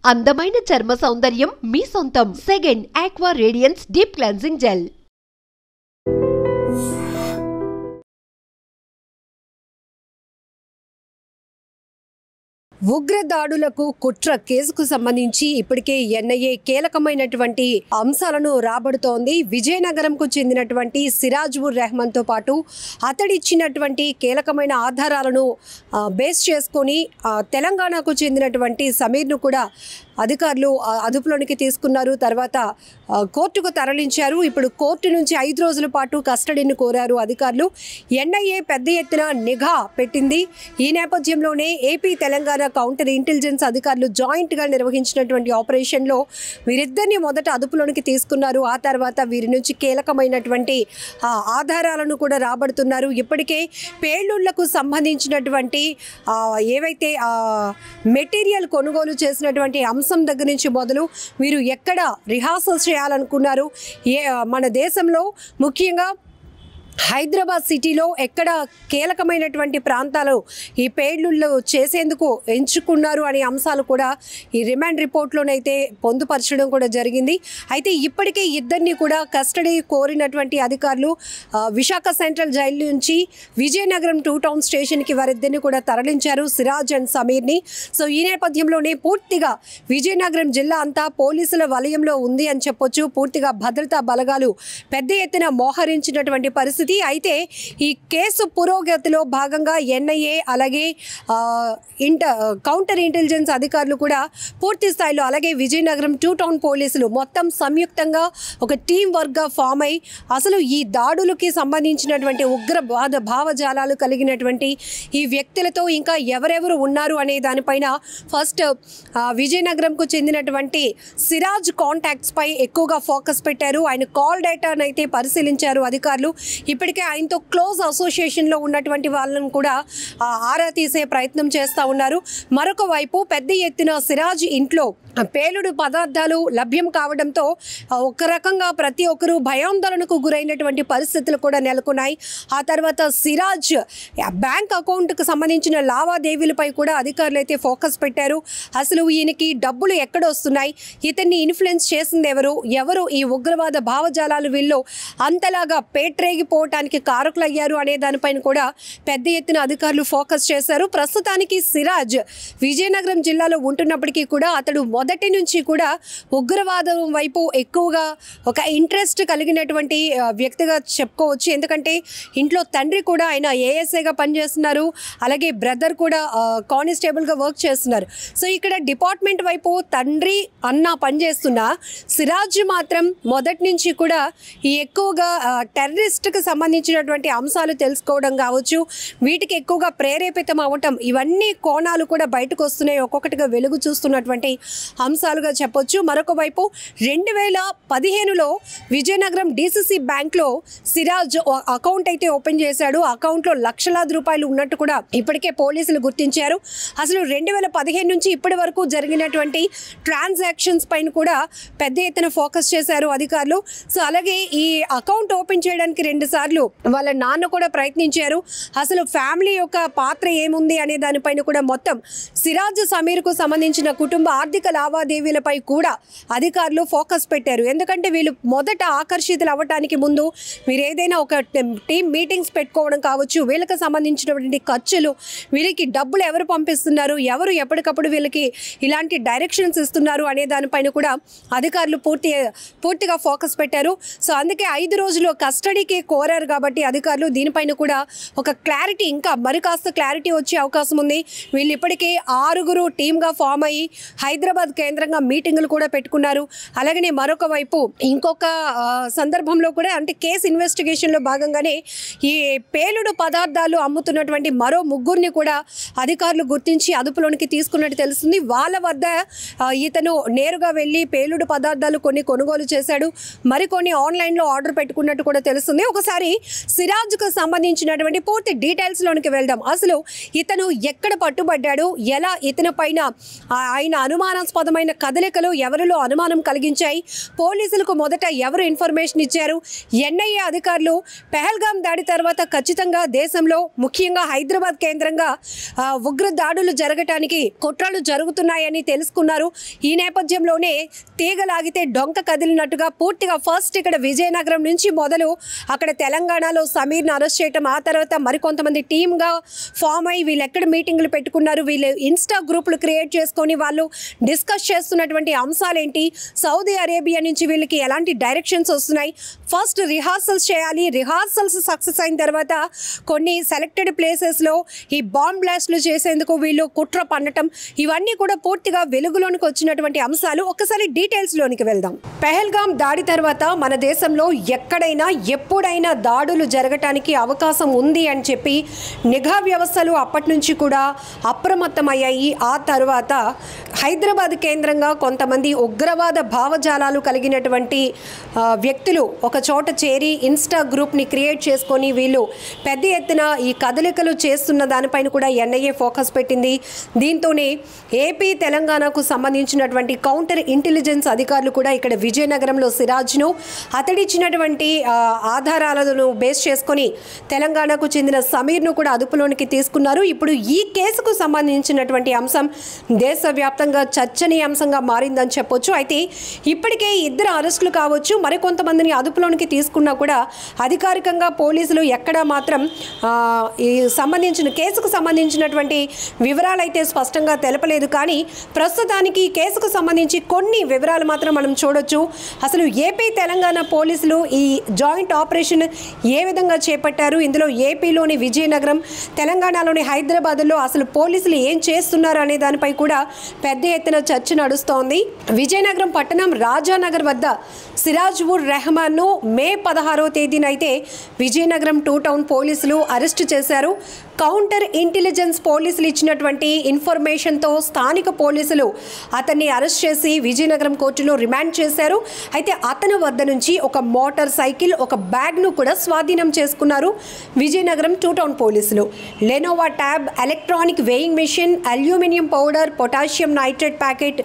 అందమైన చర్మ సౌందర్యం మీ సొంతం. Second aqua radiance deep cleansing gel. ఉగ్ర దాడులకు కుట్ర కేసుకు సంబంధించి ఇప్పటికే ఎన్ఐఏ కీలకమైనటువంటి అంశాలను రాబడుతోంది. విజయనగరంకు చెందినటువంటి సిరాజ్ ఉర్ రెహమాన్ తో పాటు అతడిచ్చినటువంటి కీలకమైన ఆధారాలను బేస్ చేసుకొని తెలంగాణకు చెందినటువంటి సమీర్ను కూడా అధికారులు అదుపులోనికి తీసుకున్నారు. తర్వాత కోర్టుకు తరలించారు. ఇప్పుడు కోర్టు నుంచి 5 రోజుల పాటు కస్టడీని కోరారు అధికారులు. ఎన్ఐఏ పెద్ద ఎత్తున నిఘా పెట్టింది. ఈ నేపథ్యంలోనే ఏపీ తెలంగాణ కౌంటర్ ఇంటెలిజెన్స్ అధికారులు జాయింట్గా నిర్వహించినటువంటి ఆపరేషన్లో వీరిద్దరిని మొదట అదుపులోనికి తీసుకున్నారు. ఆ తర్వాత వీరి నుంచి కీలకమైనటువంటి ఆధారాలను కూడా రాబడుతున్నారు. ఇప్పటికే పేలుళ్లకు సంబంధించినటువంటి ఏవైతే మెటీరియల్ కొనుగోలు చేసినటువంటి అంశం దగ్గర నుంచి మొదలు వీరు ఎక్కడ రిహార్సల్ చేయాలనుకున్నారు, మన దేశంలో ముఖ్యంగా హైదరాబాద్ సిటీలో ఎక్కడ కీలకమైనటువంటి ప్రాంతాలు ఈ పేలుళ్ళు చేసేందుకు ఎంచుకున్నారు అనే అంశాలు కూడా ఈ రిమాండ్ రిపోర్ట్లోనైతే పొందుపరచడం కూడా జరిగింది. అయితే ఇప్పటికే ఇద్దరిని కూడా కస్టడీ కోరినటువంటి అధికారులు విశాఖ సెంట్రల్ జైలు నుంచి విజయనగరం 2 టౌన్ స్టేషన్కి వారిద్దరిని కూడా తరలించారు, సిరాజ్ అండ్ సమీర్ని. సో ఈ నేపథ్యంలోనే పూర్తిగా విజయనగరం జిల్లా అంతా పోలీసుల వలయంలో ఉంది అని చెప్పొచ్చు. పూర్తిగా భద్రతా బలగాలు పెద్ద ఎత్తున మోహరించినటువంటి పరిస్థితి. అయితే ఈ కేసు పురోగతిలో భాగంగా ఎన్ఐఏ అలాగే కౌంటర్ ఇంటెలిజెన్స్ అధికారులు కూడా పూర్తి స్థాయిలో, అలాగే విజయనగరం 2 టౌన్ పోలీసులు మొత్తం సంయుక్తంగా ఒక టీం వర్క్గా ఫామ్ అయి అసలు ఈ దాడులకి సంబంధించినటువంటి ఉగ్రవాద భావజాలాలు కలిగినటువంటి ఈ వ్యక్తులతో ఇంకా ఎవరెవరు ఉన్నారు అనే దానిపైన ఫస్ట్ విజయనగరంకు చెందినటువంటి సిరాజ్ కాంటాక్ట్స్ పై ఎక్కువగా ఫోకస్ పెట్టారు. ఆయన కాల్ డేటాను అయితే పరిశీలించారు అధికారులు. ఇప్పటికే ఆయనతో క్లోజ్ అసోసియేషన్లో ఉన్నటువంటి వాళ్ళను కూడా ఆరా తీసే ప్రయత్నం చేస్తూ ఉన్నారు. మరొక వైపు పెద్ద ఎత్తున సిరాజ్ ఇంట్లో పేలుడు పదార్థాలు లభ్యం కావడంతో ఒక రకంగా ప్రతి ఒక్కరూ భయాందోళనకు గురైనటువంటి పరిస్థితులు కూడా నెలకొన్నాయి. ఆ తర్వాత సిరాజ్ బ్యాంక్ అకౌంట్కు సంబంధించిన లావాదేవీలపై కూడా అధికారులు అయితే ఫోకస్ పెట్టారు. అసలు ఈయనకి డబ్బులు ఎక్కడ వస్తున్నాయి, ఇతన్ని ఇన్ఫ్లుయెన్స్ చేసింది ఎవరు ఈ ఉగ్రవాద భావజాలాలు వీళ్ళు అంతలాగా పేట్రేగిపోవటానికి కారకులయ్యారు అనే దానిపైన కూడా పెద్ద ఎత్తున అధికారులు ఫోకస్ చేశారు. ప్రస్తుతానికి సిరాజ్ విజయనగరం జిల్లాలో ఉంటున్నప్పటికీ కూడా అతడు మొదటి నుంచి కూడా ఉగ్రవాదం వైపు ఎక్కువగా ఒక ఇంట్రెస్ట్ కలిగినటువంటి వ్యక్తిగా చెప్పుకోవచ్చు. ఎందుకంటే ఇంట్లో తండ్రి కూడా ఆయన ఏఎస్ఐగా పనిచేస్తున్నారు, అలాగే బ్రదర్ కూడా కానిస్టేబుల్గా వర్క్ చేస్తున్నారు. సో ఇక్కడ డిపార్ట్మెంట్ వైపు తండ్రి అన్న పనిచేస్తున్న సిరాజ్ మాత్రం మొదటి నుంచి కూడా ఈ ఎక్కువగా టెర్రరిస్ట్కి సంబంధించినటువంటి అంశాలు తెలుసుకోవడం కావచ్చు, వీటికి ఎక్కువగా ప్రేరేపితం అవ్వటం, ఇవన్నీ కోణాలు కూడా బయటకు వస్తున్నాయి, ఒక్కొక్కటిగా వెలుగు చూస్తున్నటువంటి అంశాలుగా చెప్పొచ్చు. మరొక వైపు 2015లో విజయనగరం డిసిసి బ్యాంక్లో సిరాజ్ అకౌంట్ అయితే ఓపెన్ చేశాడు. అకౌంట్లో లక్షలాది రూపాయలు ఉన్నట్టు కూడా ఇప్పటికే పోలీసులు గుర్తించారు. అసలు 2015 నుంచి ఇప్పటి వరకు జరిగినటువంటి ట్రాన్సాక్షన్స్ పైన కూడా పెద్ద ఎత్తున ఫోకస్ చేశారు అధికారులు. సో అలాగే ఈ అకౌంట్ ఓపెన్ చేయడానికి 2 సార్లు వాళ్ళ నాన్న కూడా ప్రయత్నించారు. అసలు ఫ్యామిలీ యొక్క పాత్ర ఏముంది అనే దానిపైన కూడా మొత్తం సిరాజ్ సమీర్కు సంబంధించిన కుటుంబ ఆర్థిక లావాదేవీలపై కూడా అధికారులు ఫోకస్ పెట్టారు. ఎందుకంటే వీళ్ళు మొదట ఆకర్షితులు అవ్వటానికి ముందు మీరు ఏదైనా ఒక టీమ్ మీటింగ్స్ పెట్టుకోవడం కావచ్చు, వీళ్ళకి సంబంధించినటువంటి ఖర్చులు, వీళ్ళకి డబ్బులు ఎవరు పంపిస్తున్నారు, ఎవరు ఎప్పటికప్పుడు వీళ్ళకి ఇలాంటి డైరెక్షన్స్ ఇస్తున్నారు అనే దానిపైన కూడా అధికారులు పూర్తిగా ఫోకస్ పెట్టారు. సో అందుకే 5 రోజులు కస్టడీకి కోరారు కాబట్టి అధికారులు దీనిపైన కూడా ఒక క్లారిటీ, ఇంకా మరి కాస్త క్లారిటీ వచ్చే అవకాశం ఉంది. వీళ్ళు ఇప్పటికే 6 టీమ్గా ఫామ్ అయ్యి హైదరాబాద్ కేంద్రంగా మీటింగులు కూడా పెట్టుకున్నారు. అలాగనే మరొక వైపు ఇంకొక సందర్భంలో కూడా అంటే కేసు ఇన్వెస్టిగేషన్లో భాగంగానే ఈ పేలుడు పదార్థాలు అమ్ముతున్నటువంటి మరో 3 కూడా అధికారులు గుర్తించి అదుపులోనికి తీసుకున్నట్టు తెలుస్తుంది. వాళ్ళ వద్ద ఇతను నేరుగా వెళ్ళి పేలుడు పదార్థాలు కొన్ని కొనుగోలు చేశాడు, మరికొన్ని ఆన్లైన్లో ఆర్డర్ పెట్టుకున్నట్టు కూడా తెలుస్తుంది. ఒకసారి ఒక్కసారి సిరాజ్కు సంబంధించినటువంటి పూర్తి డీటెయిల్స్లోనికి వెళ్దాం. అసలు ఇతను ఎక్కడ పట్టుబడ్డాడు, ఎలా ఇతని పైన ఆయన అనుమానాస్పదమైన కదలికలు ఎవరిలో అనుమానం కలిగించాయి, పోలీసులకు మొదట ఎవరు ఇన్ఫర్మేషన్ ఇచ్చారు, ఎన్ఐఏ అధికారులు పెహల్గాం దాడి తర్వాత ఖచ్చితంగా దేశంలో ముఖ్యంగా హైదరాబాద్ కేంద్రంగా ఉగ్ర దాడులు జరగటానికి కుట్రలు జరుగుతున్నాయని తెలుసుకున్నారు. ఈ నేపథ్యంలోనే తీగలాగితే డొంక కదిలినట్టుగా పూర్తిగా ఫస్ట్ ఇక్కడ విజయనగరం నుంచి మొదలు అక్కడ తెలంగాణలో సమీర్ను అరెస్ట్ చేయటం, ఆ తర్వాత మరికొంతమంది టీమ్గా ఫామ్ అయ్యి వీళ్ళు ఎక్కడ మీటింగ్లు పెట్టుకున్నారు, వీళ్ళు ఇన్స్టా గ్రూపులు క్రియేట్ చేసుకొని వాళ్ళు డిస్కస్ చేస్తున్నటువంటి అంశాలేంటి, సౌదీ అరేబియా నుంచి వీళ్ళకి ఎలాంటి డైరెక్షన్స్ వస్తున్నాయి, ఫస్ట్ రిహార్సల్స్ చేయాలి, రిహార్సల్స్ సక్సెస్ అయిన తర్వాత కొన్ని సెలెక్టెడ్ ప్లేసెస్లో ఈ బాంబ్ బ్లాస్ట్లు చేసేందుకు వీళ్ళు కుట్ర పన్నటం, ఇవన్నీ కూడా పూర్తిగా వెలుగులోనికి వచ్చినటువంటి అంశాలు. ఒక్కసారి డీటెయిల్స్లోనికి వెళ్దాం. పెహల్గాం దాడి తర్వాత మన దేశంలో ఎక్కడైనా ఎప్పుడైనా దాడులు జరగటానికి అవకాశం ఉంది అని చెప్పి నిఘా వ్యవస్థలు అప్పటి నుంచి కూడా అప్రమత్తమయ్యాయి. ఆ తర్వాత హైదరాబాద్ కేంద్రంగా కొంతమంది ఉగ్రవాద భావజాలాలు కలిగినటువంటి వ్యక్తులు ఒక చోట చేరి ఇన్స్టా గ్రూప్ని క్రియేట్ చేసుకొని వీళ్ళు పెద్ద ఎత్తున ఈ కదలికలు చేస్తున్న దానిపైన కూడా ఎన్ఐఏ ఫోకస్ పెట్టింది. దీంతోనే ఏపీ తెలంగాణకు సంబంధించినటువంటి కౌంటర్ ఇంటెలిజెన్స్ అధికారులు కూడా ఇక్కడ విజయనగరంలో సిరాజ్ను అతడిచ్చినటువంటి ఆధారాలను బేస్ చేసుకొని తెలంగాణకు చెందిన సమీర్ను కూడా అదుపులోనికి తీసుకున్నారు. ఇప్పుడు ఈ కేసుకు సంబంధించినటువంటి అంశం దేశవ్యాప్తంగా చర్చనీయాంశంగా మారిందని చెప్పొచ్చు. అయితే ఇప్పటికే ఇద్దరు అరెస్టులు కావచ్చు, మరికొంతమందిని అదుపులోనికి తీసుకున్నా కూడా అధికారికంగా పోలీసులు ఎక్కడా మాత్రం ఈ సంబంధించిన కేసుకు సంబంధించినటువంటి వివరాలు అయితే స్పష్టంగా తెలపలేదు. కానీ ప్రస్తుతానికి ఈ కేసుకు సంబంధించి కొన్ని వివరాలు మాత్రం మనం చూడొచ్చు. అసలు ఏపీ తెలంగాణ పోలీసులు ఈ జాయింట్ ఆపరేషన్ ఏ విధంగా చేపట్టారు, ఇందులో ఏపీలోని విజయనగరం, తెలంగాణలోని హైదరాబాద్లో అసలు పోలీసులు ఏం చేస్తున్నారు అనే దానిపై కూడా పెద్ద ఎత్తున చర్చ నడుస్తోంది. విజయనగరం పట్టణం రాజానగర్ వద్ద సిరాజ్ ఉర్ రెహమాన్ను మే 16వ తేదీన అయితే విజయనగరం 2 టౌన్ పోలీసులు అరెస్టు చేశారు. కౌంటర్ ఇంటెలిజెన్స్ పోలీసులు ఇచ్చినటువంటి ఇన్ఫర్మేషన్తో స్థానిక పోలీసులు అతన్ని అరెస్ట్ చేసి విజయనగరం కోర్టులో రిమాండ్ చేశారు. అయితే అతని వద్ద నుంచి ఒక మోటార్ సైకిల్, ఒక బ్యాగ్ను కూడా స్వాధీనం చేసుకున్నారు విజయనగరం 2 టౌన్ పోలీసులు. Lenovo tab, electronic weighing machine, aluminium powder, potassium nitrate packet,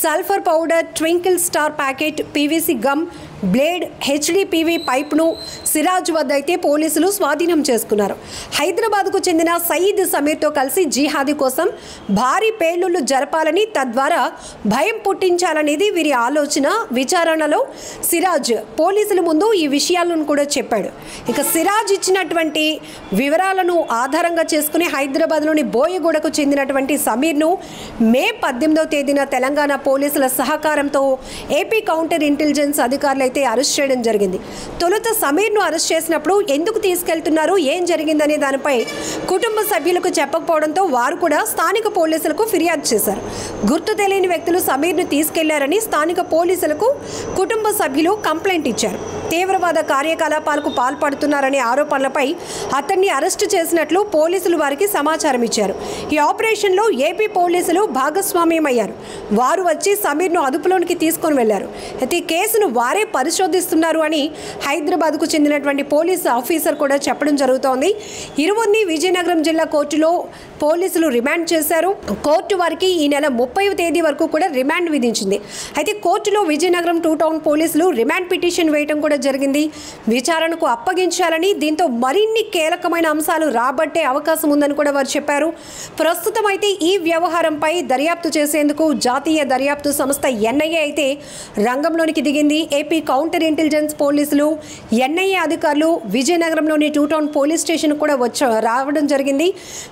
sulphur powder, twinkle star packet, PVC gum, blade, HDPV పైప్ను సిరాజ్ వద్ద అయితే పోలీసులు స్వాధీనం చేసుకున్నారు. హైదరాబాద్కు చెందిన సయీద్ సమీర్తో కలిసి జిహాదీ కోసం భారీ పేలుళ్లు జరపాలని, తద్వారా భయం పుట్టించాలనేది వీరి ఆలోచన. విచారణలో సిరాజ్ పోలీసుల ముందు ఈ విషయాలను కూడా చెప్పాడు. ఇక సిరాజ్ ఇచ్చినటువంటి వివరాలను ఆధారంగా చేసుకుని హైదరాబాద్లోని బోయగూడకు చెందినటువంటి సమీర్ను మే 18వ తేదీన తెలంగాణ పోలీసుల సహకారంతో ఏపీ కౌంటర్ ఇంటెలిజెన్స్ అధికారులు అయితే అరెస్ట్ చేయడం జరిగింది. తొలుత సమీర్ను అరెస్ట్ చేసినప్పుడు ఎందుకు తీసుకెళ్తున్నారు, ఏం జరిగిందనే దానిపై కుటుంబ సభ్యులకు చెప్పకపోవడంతో వారు కూడా స్థానిక పోలీసులకు ఫిర్యాదు చేశారు. గుర్తు తెలియని వ్యక్తులు సమీర్ను తీసుకెళ్లారని స్థానిక పోలీసులకు కుటుంబ సభ్యులు కంప్లైంట్ ఇచ్చారు. తీవ్రవాద కార్యకలాపాలకు పాల్పడుతున్నారనే ఆరోపణలపై అతన్ని అరెస్టు చేసినట్లు పోలీసులు వారికి సమాచారం ఇచ్చారు. ఈ ఆపరేషన్లో ఏపీ పోలీసులు భాగస్వామ్యమయ్యారు. వారు వచ్చి సమీర్ను అదుపులోనికి తీసుకొని వెళ్లారు. అయితే ఈ కేసును వారే పరిశోధిస్తున్నారు అని హైదరాబాద్కు చెందినటువంటి పోలీసు ఆఫీసర్ కూడా చెప్పడం జరుగుతోంది. ఇరువురిని విజయనగరం జిల్లా కోర్టులో పోలీసులు రిమాండ్ చేశారు. కోర్టు వారికి ఈ నెల 30వ తేదీ వరకు కూడా రిమాండ్ విధించింది. అయితే కోర్టులో విజయనగరం 2 టౌన్ పోలీసులు రిమాండ్ పిటిషన్ వేయడం కూడా జరిగింది. విచారణకు అప్పగించాలని, దీంతో మరిన్ని కీలకమైన అంశాలు రాబట్టే అవకాశం ఉందని కూడా వారు చెప్పారు. ప్రస్తుతం అయితే ఈ వ్యవహారంపై దర్యాప్తు చేసేందుకు జాతీయ దర్యాప్తు సంస్థ ఎన్ఐఏ అయితే రంగంలోనికి దిగింది. ఏపీ కౌంటర్ ఇంటెలిజెన్స్ పోలీసులు, ఎన్ఐఏ అధికారులు విజయనగరంలోని 2 టౌన్ పోలీస్ స్టేషన్ కూడా రావడం జరిగింది.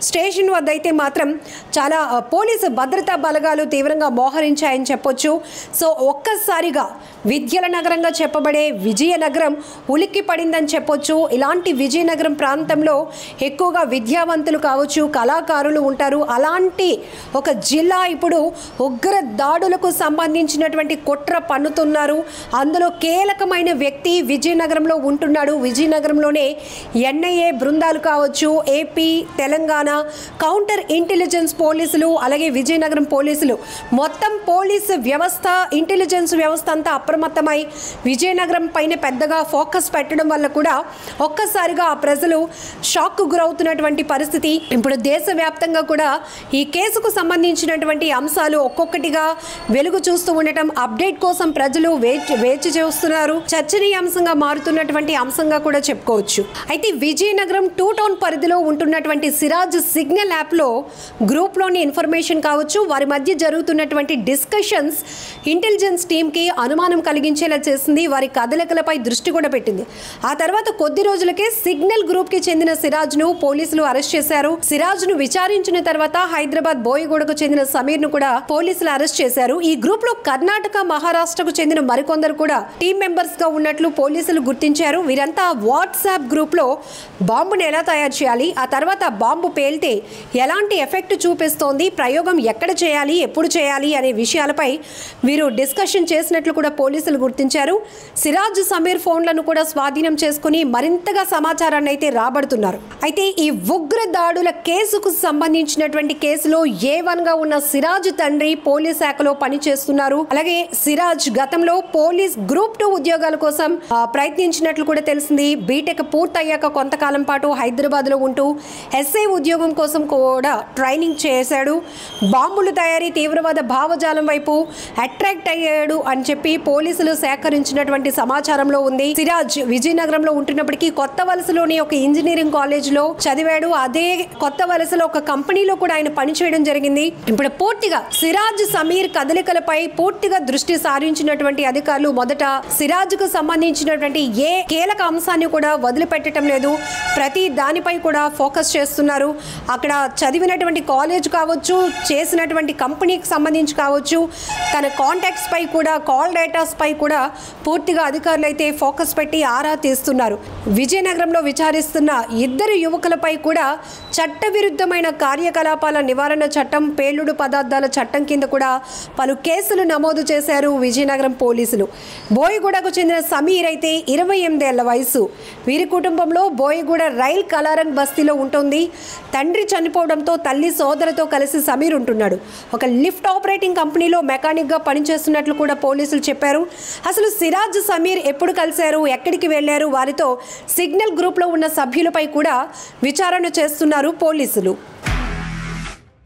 స్టేషన్ వద్ద అయితే మాత్రం చాలా పోలీసు భద్రతా బలగాలు తీవ్రంగా మోహరించాయని చెప్పొచ్చు. సో ఒక్కసారిగా విద్యల నగరంగా చెప్పబడే విజయనగరం ఉలిక్కి పడిందని చెప్పొచ్చు. ఇలాంటి విజయనగరం ప్రాంతంలో ఎక్కువగా విద్యావంతులు కావచ్చు, కళాకారులు ఉంటారు. అలాంటి ఒక జిల్లా ఇప్పుడు ఉగ్ర దాడులకు సంబంధించినటువంటి కుట్ర పన్నుతున్నారు. అందులో కీలకమైన వ్యక్తి విజయనగరంలో ఉంటున్నాడు. విజయనగరంలోనే ఎన్ఐఏ బృందాలు కావచ్చు, ఏపీ తెలంగాణ కౌంటర్ ఇంటెలిజెన్స్ పోలీసులు అలాగే విజయనగరం పోలీసులు మొత్తం పోలీసు వ్యవస్థ ఇంటెలిజెన్స్ వ్యవస్థ అంతా అప్రమత్తమై విజయనగరం పైన పెద్దగా ఫోకస్ పెట్టడం వల్ల కూడా ఒక్కసారిగా ఆ ప్రజలు షాక్కు గురవుతున్నటువంటి పరిస్థితి. ఇప్పుడు దేశవ్యాప్తంగా కూడా ఈ కేసుకు సంబంధించినటువంటి అంశాలు ఒక్కొక్కటిగా వెలుగు చూస్తూ ఉండటం, అప్డేట్ కోసం ప్రజలు వేచి చూస్తున్నారు. చర్చనీయాంశంగా మారుతున్నటువంటి అంశంగా కూడా చెప్పుకోవచ్చు. అయితే విజయనగరం 2 టౌన్ పరిధిలో ఉంటున్నటువంటి సిరాజ్ సిగ్నల్ యాప్లో గ్రూప్లోని ఇన్ఫర్మేషన్ కావచ్చు, వారి మధ్య జరుగుతున్నటువంటి డిస్కషన్స్ ఇంటెలిజెన్స్ టీంకి అనుమానం కలిగించేలా చేసింది. వారి కదలికలపై దృష్టి కూడా పెట్టింది. ఆ తర్వాత కొద్ది రోజులకే సిగ్నల్ గ్రూప్కి చెందిన సిరాజ్ను పోలీసులు అరెస్ట్ చేశారు. సిరాజ్ను విచారించిన తర్వాత హైదరాబాద్ బోయగూడకు చెందిన సమీర్ను కూడా పోలీసులు అరెస్ట్ చేశారు. ఈ గ్రూప్లో కర్ణాటక, మహారాష్ట్రకు చెందిన మరికొందరు కూడా టీం మెంబర్స్ గా ఉన్నట్లు పోలీసులు గుర్తించారు. వీరంతా వాట్సాప్ గ్రూప్లో బాంబును ఎలా తయారు చేయాలి, ఆ తర్వాత బాంబు పేలితే ఎలాంటి ఎఫెక్ట్ చూపిస్తోంది, ప్రయోగం ఎక్కడ చేయాలి, ఎప్పుడు చేయాలి అనే విషయాలపై వీరు డిస్కషన్ చేసినట్లు కూడా పోలీసులు గుర్తించారు. సిరాజ్, సమీర్ ఫోన్లను కూడా స్వాధీనం చేసుకుని మరింతగా సమాచారాన్ని అయితే రాబడుతున్నారు. అయితే ఈ ఉగ్ర దాడుల కేసుకు సంబంధించినటువంటి కేసులో A1 గా ఉన్న సిరాజ్ తండ్రి పోలీస్ శాఖలో పనిచేస్తున్నారు. అలాగే సిరాజ్ గతంలో పోలీస్ గ్రూప్ 2 ఉద్యోగాల కోసం ప్రయత్నించినట్లు కూడా తెలిసింది. బీటెక్ పూర్తయ్యాక కొంతకాలం పాటు హైదరాబాద్లో ఉంటూ ఎస్ఐ ఉద్యోగం కోసం కూడా ట్రైనింగ్ చేశాడు. బాంబులు తయారీ, తీవ్రవాద భావజాలం వైపు అట్రాక్ట్ అయ్యాడు అని చెప్పి పోలీసులు సేకరించినటువంటి సమాచారంలో ఉంది. సిరాజ్ విజయనగరంలో ఉంటున్నప్పటికీ కొత్త వలసలోని ఒక ఇంజనీరింగ్ కాలేజ్లో చదివాడు. అదే కొత్త వలసలో ఒక కంపెనీలో కూడా ఆయన పనిచేయడం జరిగింది. ఇప్పుడు పూర్తిగా సిరాజ్, సమీర్ కదలికలపై పూర్తిగా దృష్టి సారించినటువంటి అధికారులు మొదట సిరాజ్కు సంబంధించినటువంటి ఏ కీలక అంశాన్ని కూడా వదిలిపెట్టడం లేదు. ప్రతి దానిపై కూడా ఫోకస్ చేస్తున్నారు. అక్కడ చదివినటువంటి కాలేజ్ కావచ్చు, చేసినటువంటి కంపెనీకి సంబంధించి కావచ్చు, తన కాంటాక్ట్స్ పై కూడా, కాల్ డేటాస్ పై కూడా పూర్తిగా అధికారులు అయితే ఫోకస్ పెట్టి ఆరా తీస్తున్నారు. విజయనగరంలో విచారిస్తున్న 2 యువకులపై కూడా చట్టవిరుద్ధమైన కార్యకలాపాల నివారణ చట్టం, పేలుడు పదార్థాల చట్టం కింద కూడా పలు కేసులు నమోదు చేశారు విజయనగరం పోలీసులు. బోయగూడకు చెందిన సమీర్ అయితే 28 ఏళ్ల వయసు. వీరి కుటుంబంలో బోయగూడ రైల్ కలారంగ్ బస్తీలో ఉంటుంది. తండ్రి చనిపోవడంతో తల్లి, సోదరుతో కలిసి సమీర్ ఉంటున్నాడు. ఒక లిఫ్ట్ ఆపరేటింగ్ కంపెనీలో మెకానిక్గా పనిచేస్తున్నట్లు కూడా పోలీసులు చెప్పారు. అసలు సిరాజ్, సమీర్ ఎప్పుడు కలిశారు, ఎక్కడికి వెళ్లారు, వారితో సిగ్నల్ గ్రూప్లో ఉన్న సభ్యులపై కూడా విచారణ చేస్తున్నారు పోలీసులు.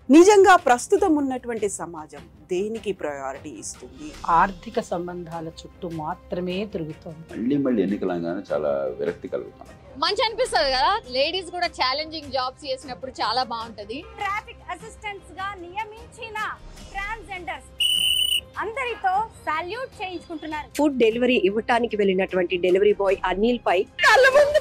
నిజంగా ప్రస్తుతం ఉన్నటువంటి సమాజం దేనికి ప్రయారిటీ ఇస్తుంది? ఆర్థిక సంబంధాల చుట్టూ మాత్రమే తిరుగుతోంది. మళ్ళీ ఎన్నికలంగానే చాలా విరక్తి కలుగుతాం. మంచి అనిపిస్తుంది కదా, లేడీస్ కూడా ఛాలెంజింగ్ జాబ్స్ చేసినప్పుడు చాలా బాగుంటది. ట్రాఫిక్ అసిస్టెంట్స్ గా నియమించిన ట్రాన్స్జెండర్స్ అందరితో సాల్యూట్ చేయించుకుంటున్నారు. ఫుడ్ డెలివరీ ఇవ్వటానికి వెళ్ళినటువంటి డెలివరీ బాయ్ అనిల్ పై కళ్ళ ముందు